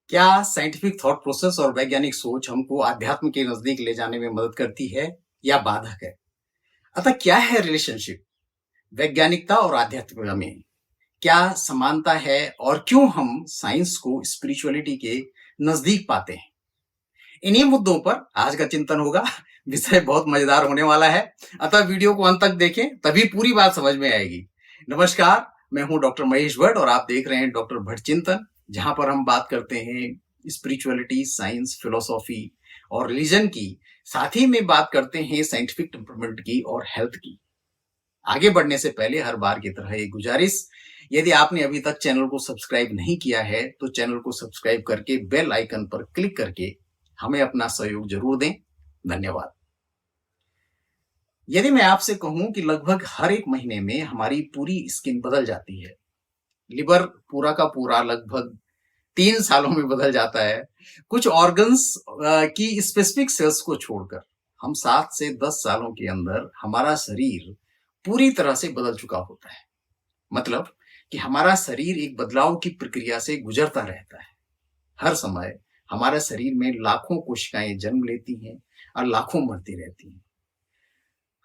क्या scientific thought process और वैज्ञानिक सोच हमको आध्यात्म के नजदीक ले जाने में मदद करती है या बाधक है? अतः क्या है रिलेशनशिप वैज्ञानिकता और आध्यात्मिकता में? क्या समानता है और क्यों हम साइंस को स्पिरिचुअलिटी के नजदीक पाते हैं? इन्हीं मुद्दों पर आज का चिंतन होगा। विषय बहुत मजेदार होने वाला है, अतः वीडियो को अंत तक देखें, तभी पूरी बात समझ में आएगी। नमस्कार, मैं हूं डॉक्टर महेश भट्ट और आप देख रहे हैं डॉक्टर भट्ट चिंतन, जहां पर हम बात करते हैं स्पिरिचुअलिटी, साइंस, फिलोसॉफी और रिलीजन की। साथ ही में बात करते हैं साइंटिफिक डेवलपमेंट की और हेल्थ की। आगे बढ़ने से पहले हर बार की तरह एक गुजारिश, यदि आपने अभी तक चैनल को सब्सक्राइब नहीं किया है तो चैनल को सब्सक्राइब करके बेल आइकन पर क्लिक करके हमें अपना सहयोग जरूर दें। धन्यवाद। यदि मैं आपसे कहूं कि लगभग हर एक महीने में हमारी पूरी स्किन बदल जाती है, लिवर पूरा का पूरा लगभग 3 सालों में बदल जाता है, कुछ ऑर्गन्स की स्पेसिफिक सेल्स को छोड़कर हम 7 से 10 सालों के अंदर हमारा शरीर पूरी तरह से बदल चुका होता है। मतलब कि हमारा शरीर एक बदलाव की प्रक्रिया से गुजरता रहता है। हर समय हमारे शरीर में लाखों कोशिकाएं जन्म लेती हैं और लाखों मरती रहती हैं।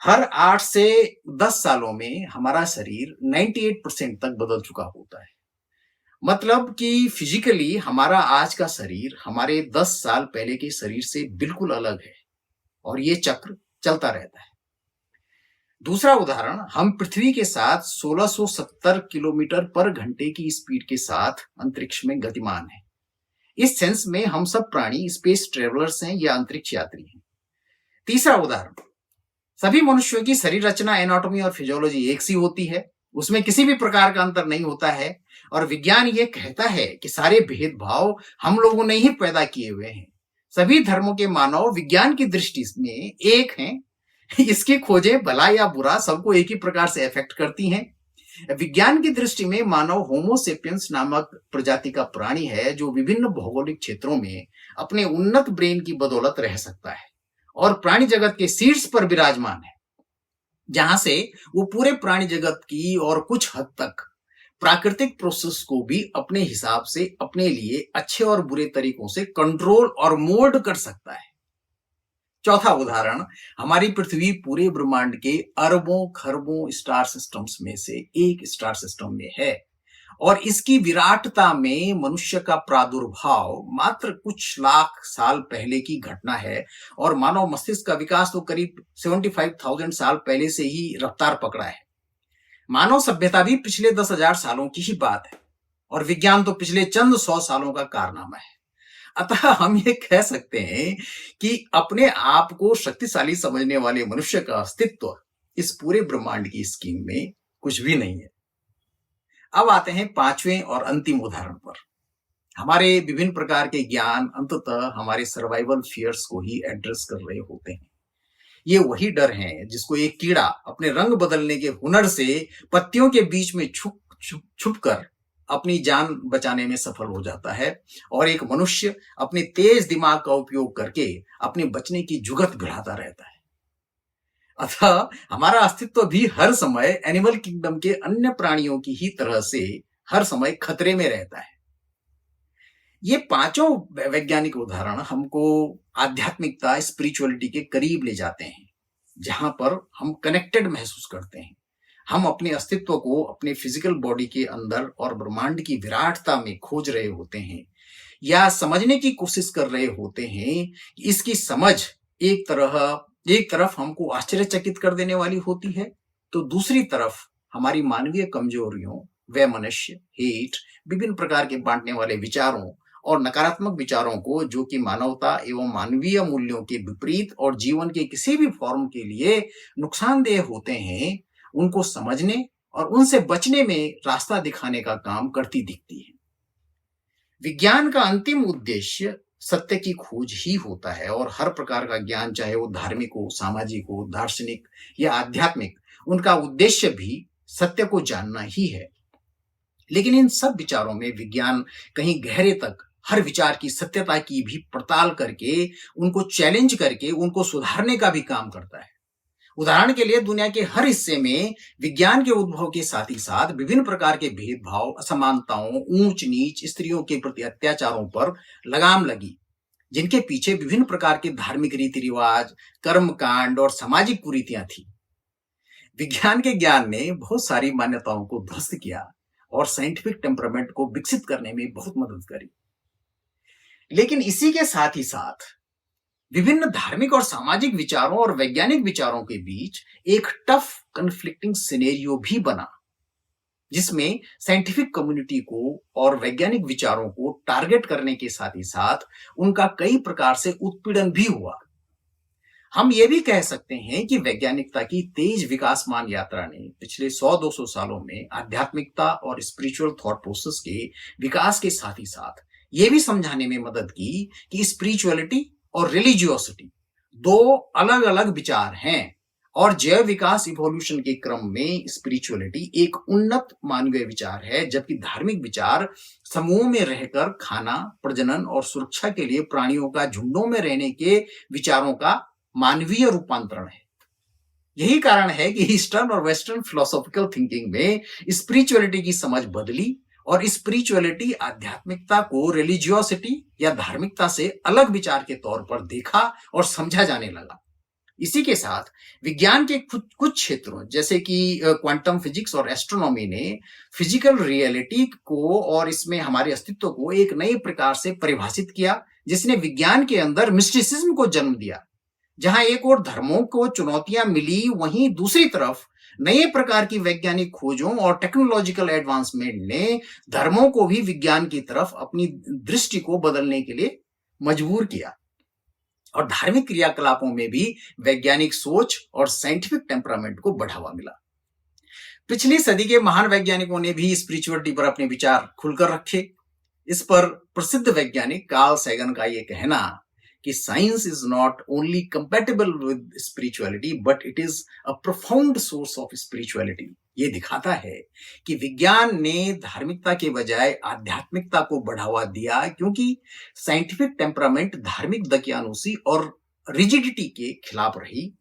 हर 8 से 10 सालों में हमारा शरीर 98% तक बदल चुका होता है। मतलब कि फिजिकली हमारा आज का शरीर हमारे 10 साल पहले के शरीर से बिल्कुल अलग है और ये चक्र चलता रहता है। दूसरा उदाहरण, हम पृथ्वी के साथ 1670 किलोमीटर पर घंटे की स्पीड के साथ अंतरिक्ष में गतिमान है। इस सेंस में हम सब प्राणी स्पेस ट्रेवलर्स हैं या अंतरिक्ष यात्री हैं। तीसरा उदाहरण, सभी मनुष्यों की शरीर रचना, एनाटॉमी और फिजियोलॉजी एक सी होती है, उसमें किसी भी प्रकार का अंतर नहीं होता है और विज्ञान ये कहता है कि सारे भेदभाव हम लोगों ने ही पैदा किए हुए हैं। सभी धर्मों के मानव विज्ञान की दृष्टि में एक हैं। इसकी खोजें भला या बुरा सबको एक ही प्रकार से अफेक्ट करती हैं। विज्ञान की दृष्टि में मानव होमोसेपियंस नामक प्रजाति का प्राणी है जो विभिन्न भौगोलिक क्षेत्रों में अपने उन्नत ब्रेन की बदौलत रह सकता है और प्राणी जगत के शीर्ष पर विराजमान है, जहां से वो पूरे प्राणी जगत की और कुछ हद तक प्राकृतिक प्रोसेस को भी अपने हिसाब से अपने लिए अच्छे और बुरे तरीकों से कंट्रोल और मोल्ड कर सकता है। चौथा उदाहरण, हमारी पृथ्वी पूरे ब्रह्मांड के अरबों खरबों स्टार सिस्टम्स में से एक स्टार सिस्टम में है और इसकी विराटता में मनुष्य का प्रादुर्भाव मात्र कुछ लाख साल पहले की घटना है और मानव मस्तिष्क का विकास तो करीब 75,000 साल पहले से ही रफ्तार पकड़ा है। मानव सभ्यता भी पिछले 10,000 सालों की ही बात है और विज्ञान तो पिछले चंद 100 सालों का कारनामा है। अतः हम ये कह सकते हैं कि अपने आप को शक्तिशाली समझने वाले मनुष्य का अस्तित्व इस पूरे ब्रह्मांड की स्कीम में कुछ भी नहीं है। अब आते हैं पांचवें और अंतिम उदाहरण पर। हमारे विभिन्न प्रकार के ज्ञान अंततः हमारे सर्वाइवल फियर्स को ही एड्रेस कर रहे होते हैं। ये वही डर है जिसको एक कीड़ा अपने रंग बदलने के हुनर से पत्तियों के बीच में छुप कर अपनी जान बचाने में सफल हो जाता है और एक मनुष्य अपने तेज दिमाग का उपयोग करके अपने बचने की जुगत भिड़ाता रहता है। अतः हमारा अस्तित्व भी हर समय एनिमल किंगडम के अन्य प्राणियों की ही तरह से हर समय खतरे में रहता है। ये पांचों वैज्ञानिक उदाहरण हमको आध्यात्मिकता, स्पिरिचुअलिटी के करीब ले जाते हैं, जहां पर हम कनेक्टेड महसूस करते हैं। हम अपने अस्तित्व को अपने फिजिकल बॉडी के अंदर और ब्रह्मांड की विराटता में खोज रहे होते हैं या समझने की कोशिश कर रहे होते हैं। इसकी समझ एक तरफ हमको आश्चर्यचकित कर देने वाली होती है, तो दूसरी तरफ हमारी मानवीय कमजोरियों, वैमनस्य, हेट, विभिन्न प्रकार के बांटने वाले विचारों और नकारात्मक विचारों को, जो कि मानवता एवं मानवीय मूल्यों के विपरीत और जीवन के किसी भी फॉर्म के लिए नुकसानदेह होते हैं, उनको समझने और उनसे बचने में रास्ता दिखाने का काम करती दिखती है। विज्ञान का अंतिम उद्देश्य सत्य की खोज ही होता है और हर प्रकार का ज्ञान, चाहे वो धार्मिक हो, सामाजिक हो, दार्शनिक या आध्यात्मिक, उनका उद्देश्य भी सत्य को जानना ही है। लेकिन इन सब विचारों में विज्ञान कहीं गहरे तक हर विचार की सत्यता की भी पड़ताल करके, उनको चैलेंज करके, उनको सुधारने का भी काम करता है उदाहरण के लिए दुनिया के हर हिस्से में विज्ञान के उद्भव के साथ ही साथ विभिन्न प्रकार के भेदभाव, असमानताओं, ऊंच नीच, स्त्रियों के प्रति अत्याचारों पर लगाम लगी, जिनके पीछे विभिन्न प्रकार के धार्मिक रीति रिवाज, कर्मकांड और सामाजिक कुरीतियां थी। विज्ञान के ज्ञान ने बहुत सारी मान्यताओं को ध्वस्त किया और साइंटिफिक टेम्परामेंट को विकसित करने में बहुत मदद करी। लेकिन इसी के साथ ही साथ विभिन्न धार्मिक और सामाजिक विचारों और वैज्ञानिक विचारों के बीच एक टफ कन्फ्लिक्टिंग सिनेरियो भी बना, जिसमें साइंटिफिक कम्युनिटी को और वैज्ञानिक विचारों को टारगेट करने के साथ ही साथ उनका कई प्रकार से उत्पीड़न भी हुआ। हम ये भी कह सकते हैं कि वैज्ञानिकता की तेज विकासमान यात्रा ने पिछले 100-200 सालों में आध्यात्मिकता और स्पिरिचुअल थॉट प्रोसेस के विकास के साथ ही साथ ये भी समझाने में मदद की कि स्पिरिचुअलिटी और रिलीजियोसिटी दो अलग अलग विचार हैं और जैव विकास इवोल्यूशन के क्रम में स्पिरिचुअलिटी एक उन्नत मानवीय विचार है, जबकि धार्मिक विचार समूह में रहकर खाना, प्रजनन और सुरक्षा के लिए प्राणियों का झुंडों में रहने के विचारों का मानवीय रूपांतरण है। यही कारण है कि ईस्टर्न और वेस्टर्न फिलोसॉफिकल थिंकिंग में स्पिरिचुअलिटी की समझ बदली और स्पिरिचुअलिटी आध्यात्मिकता को रिलीजियोसिटी या धार्मिकता से अलग विचार के तौर पर देखा और समझा जाने लगा। इसी के साथ विज्ञान के कुछ क्षेत्रों जैसे कि क्वांटम फिजिक्स और एस्ट्रोनॉमी ने फिजिकल रियलिटी को और इसमें हमारे अस्तित्व को एक नए प्रकार से परिभाषित किया, जिसने विज्ञान के अंदर मिस्टिसिज्म को जन्म दिया। जहां एक और धर्मों को चुनौतियां मिली, वहीं दूसरी तरफ नए प्रकार की वैज्ञानिक खोजों और टेक्नोलॉजिकल एडवांसमेंट ने धर्मों को भी विज्ञान की तरफ अपनी दृष्टि को बदलने के लिए मजबूर किया और धार्मिक क्रियाकलापों में भी वैज्ञानिक सोच और साइंटिफिक टेम्परामेंट को बढ़ावा मिला। पिछली सदी के महान वैज्ञानिकों ने भी स्पिरिचुअलिटी पर अपने विचार खुलकर रखे। इस पर प्रसिद्ध वैज्ञानिक कार्ल सैगन का यह कहना कि science is not only compatible with spirituality but it is a profound source of spirituality, ये दिखाता है कि विज्ञान ने धार्मिकता के बजाय आध्यात्मिकता को बढ़ावा दिया, क्योंकि साइंटिफिक टेम्परामेंट धार्मिक दकियानुसी और रिजिडिटी के खिलाफ रही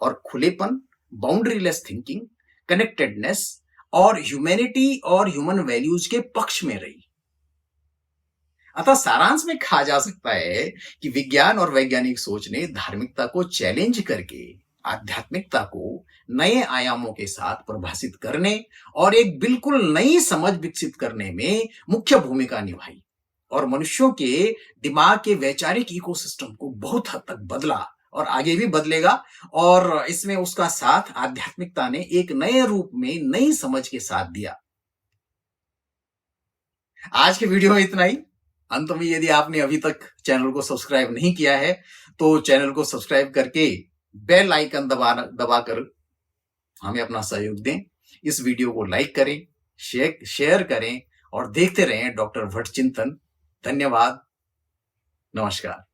और खुलेपन, बाउंड्रीलेस थिंकिंग, कनेक्टेडनेस और ह्यूमैनिटी और ह्यूमन वैल्यूज के पक्ष में रही। अतः सारांश में कहा जा सकता है कि विज्ञान और वैज्ञानिक सोच ने धार्मिकता को चैलेंज करके आध्यात्मिकता को नए आयामों के साथ परिभाषित करने और एक बिल्कुल नई समझ विकसित करने में मुख्य भूमिका निभाई और मनुष्यों के दिमाग के वैचारिक इकोसिस्टम को बहुत हद तक बदला और आगे भी बदलेगा। और इसमें उसका साथ आध्यात्मिकता ने एक नए रूप में नई समझ के साथ दिया। आज के वीडियो में इतना ही। अंत में यदि आपने अभी तक चैनल को सब्सक्राइब नहीं किया है तो चैनल को सब्सक्राइब करके बेल आइकन दबाकर हमें अपना सहयोग दें। इस वीडियो को लाइक करें, शेयर करें और देखते रहें डॉक्टर भट्ट चिंतन। धन्यवाद। नमस्कार।